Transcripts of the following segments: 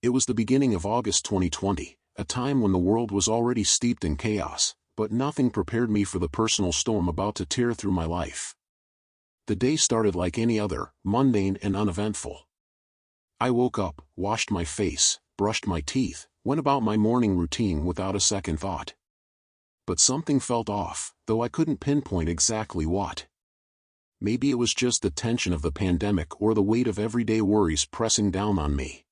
It was the beginning of August 2020, a time when the world was already steeped in chaos, but nothing prepared me for the personal storm about to tear through my life. The day started like any other, mundane and uneventful. I woke up, washed my face, brushed my teeth, went about my morning routine without a second thought. But something felt off, though I couldn't pinpoint exactly what. Maybe it was just the tension of the pandemic or the weight of everyday worries pressing down on me.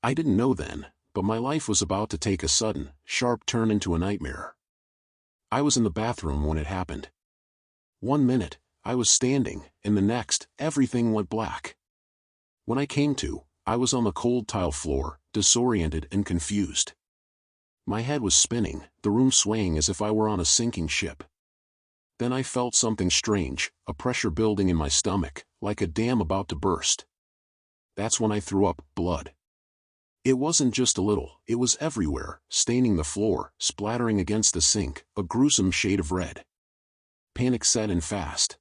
I didn't know then, but my life was about to take a sudden, sharp turn into a nightmare. I was in the bathroom when it happened. 1 minute, I was standing, and the next, everything went black. When I came to, I was on the cold tile floor, disoriented and confused. My head was spinning, the room swaying as if I were on a sinking ship. Then I felt something strange, a pressure building in my stomach, like a dam about to burst. That's when I threw up blood. It wasn't just a little, it was everywhere, staining the floor, splattering against the sink, a gruesome shade of red. Panic set in fast.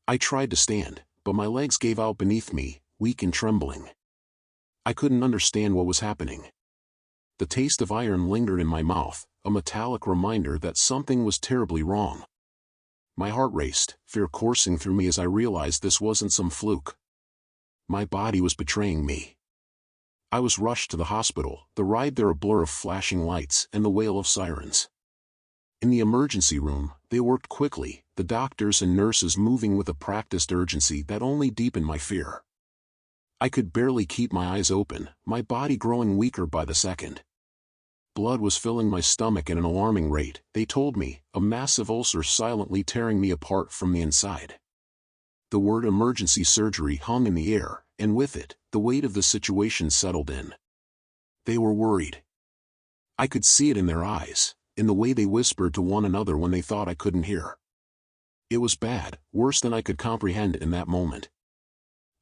I tried to stand, but my legs gave out beneath me, weak and trembling. I couldn't understand what was happening. The taste of iron lingered in my mouth, a metallic reminder that something was terribly wrong. My heart raced, fear coursing through me as I realized this wasn't some fluke. My body was betraying me. I was rushed to the hospital, the ride there a blur of flashing lights and the wail of sirens. In the emergency room, they worked quickly, the doctors and nurses moving with a practiced urgency that only deepened my fear. I could barely keep my eyes open, my body growing weaker by the second. Blood was filling my stomach at an alarming rate, they told me, a massive ulcer silently tearing me apart from the inside. The word emergency surgery hung in the air, and with it, the weight of the situation settled in. They were worried. I could see it in their eyes, in the way they whispered to one another when they thought I couldn't hear. It was bad, worse than I could comprehend in that moment.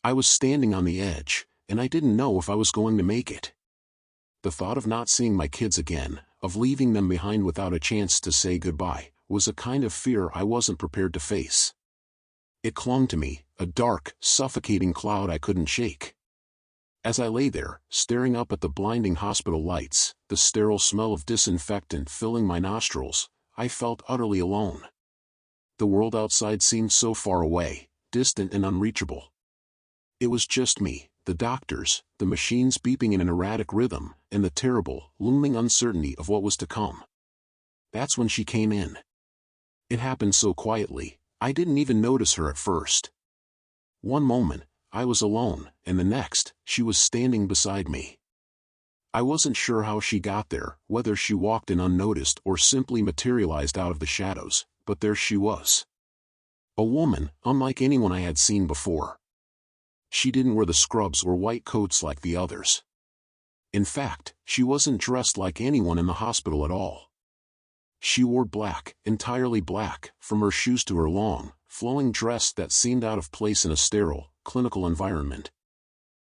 I was standing on the edge, and I didn't know if I was going to make it. The thought of not seeing my kids again, of leaving them behind without a chance to say goodbye, was a kind of fear I wasn't prepared to face. It clung to me, a dark, suffocating cloud I couldn't shake. As I lay there, staring up at the blinding hospital lights, the sterile smell of disinfectant filling my nostrils, I felt utterly alone. The world outside seemed so far away, distant and unreachable. It was just me, the doctors, the machines beeping in an erratic rhythm, and the terrible, looming uncertainty of what was to come. That's when she came in. It happened so quietly, I didn't even notice her at first. One moment, I was alone, and the next, she was standing beside me. I wasn't sure how she got there, whether she walked in unnoticed or simply materialized out of the shadows, but there she was. A woman, unlike anyone I had seen before. She didn't wear the scrubs or white coats like the others. In fact, she wasn't dressed like anyone in the hospital at all. She wore black, entirely black, from her shoes to her long, flowing dress that seemed out of place in a sterile, clinical environment.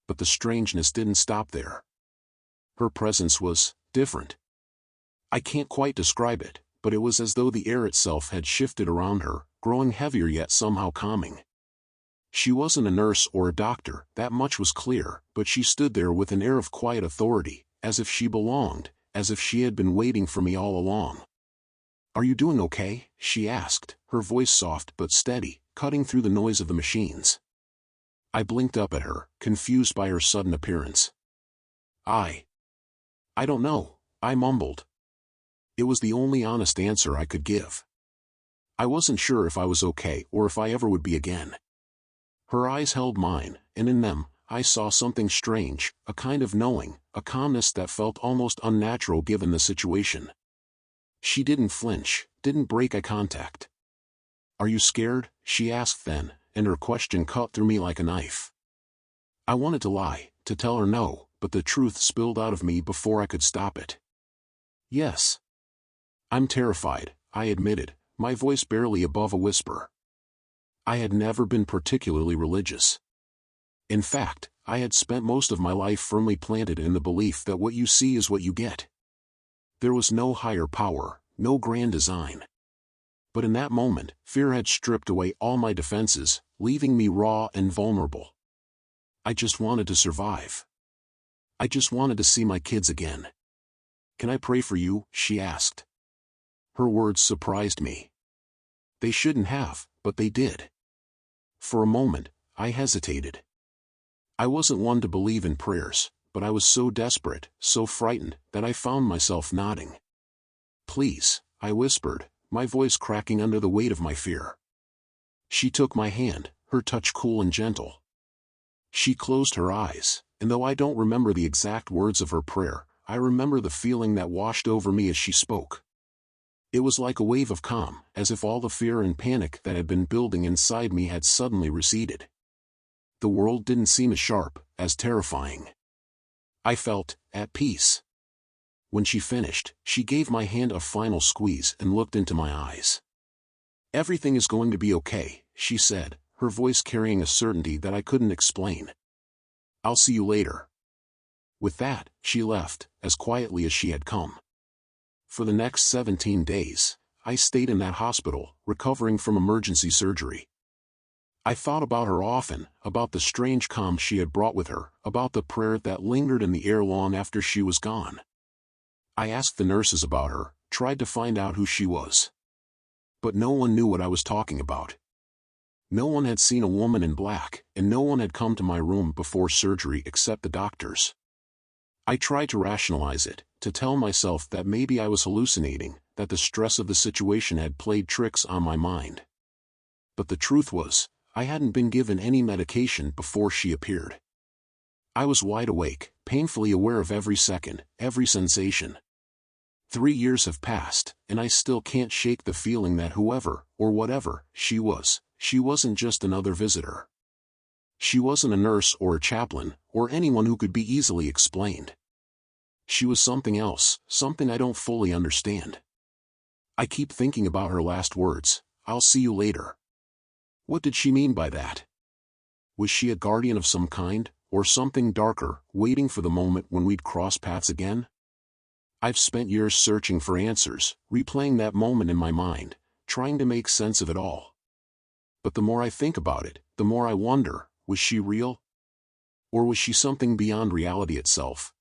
But the strangeness didn't stop there. Her presence was different. I can't quite describe it, but it was as though the air itself had shifted around her, growing heavier yet somehow calming. She wasn't a nurse or a doctor, that much was clear, but she stood there with an air of quiet authority, as if she belonged, as if she had been waiting for me all along. "Are you doing okay?" she asked, her voice soft but steady, cutting through the noise of the machines. I blinked up at her, confused by her sudden appearance. I don't know," I mumbled. It was the only honest answer I could give. I wasn't sure if I was okay or if I ever would be again. Her eyes held mine, and in them, I saw something strange, a kind of knowing, a calmness that felt almost unnatural given the situation. She didn't flinch, didn't break eye contact. "Are you scared?" she asked then, and her question cut through me like a knife. I wanted to lie, to tell her no, but the truth spilled out of me before I could stop it. "Yes. I'm terrified," I admitted, my voice barely above a whisper. I had never been particularly religious. In fact, I had spent most of my life firmly planted in the belief that what you see is what you get. There was no higher power, no grand design. But in that moment, fear had stripped away all my defenses, leaving me raw and vulnerable. I just wanted to survive. I just wanted to see my kids again. Can I pray for you? She asked. Her words surprised me. They shouldn't have, but they did. For a moment, I hesitated. I wasn't one to believe in prayers, but I was so desperate, so frightened, that I found myself nodding. Please, I whispered, my voice cracking under the weight of my fear. She took my hand, her touch cool and gentle. She closed her eyes, and though I don't remember the exact words of her prayer, I remember the feeling that washed over me as she spoke. It was like a wave of calm, as if all the fear and panic that had been building inside me had suddenly receded. The world didn't seem as sharp, as terrifying. I felt at peace. When she finished, she gave my hand a final squeeze and looked into my eyes. Everything is going to be okay, she said, her voice carrying a certainty that I couldn't explain. I'll see you later. With that, she left, as quietly as she had come. For the next 17 days, I stayed in that hospital, recovering from emergency surgery. I thought about her often, about the strange calm she had brought with her, about the prayer that lingered in the air long after she was gone. I asked the nurses about her, tried to find out who she was. But no one knew what I was talking about. No one had seen a woman in black, and no one had come to my room before surgery except the doctors. I tried to rationalize it, to tell myself that maybe I was hallucinating, that the stress of the situation had played tricks on my mind. But the truth was, I hadn't been given any medication before she appeared. I was wide awake, painfully aware of every second, every sensation. 3 years have passed, and I still can't shake the feeling that whoever, or whatever, she wasn't just another visitor. She wasn't a nurse or a chaplain, or anyone who could be easily explained. She was something else, something I don't fully understand. I keep thinking about her last words, "I'll see you later." What did she mean by that? Was she a guardian of some kind, or something darker, waiting for the moment when we'd cross paths again? I've spent years searching for answers, replaying that moment in my mind, trying to make sense of it all. But the more I think about it, the more I wonder, was she real? Or was she something beyond reality itself,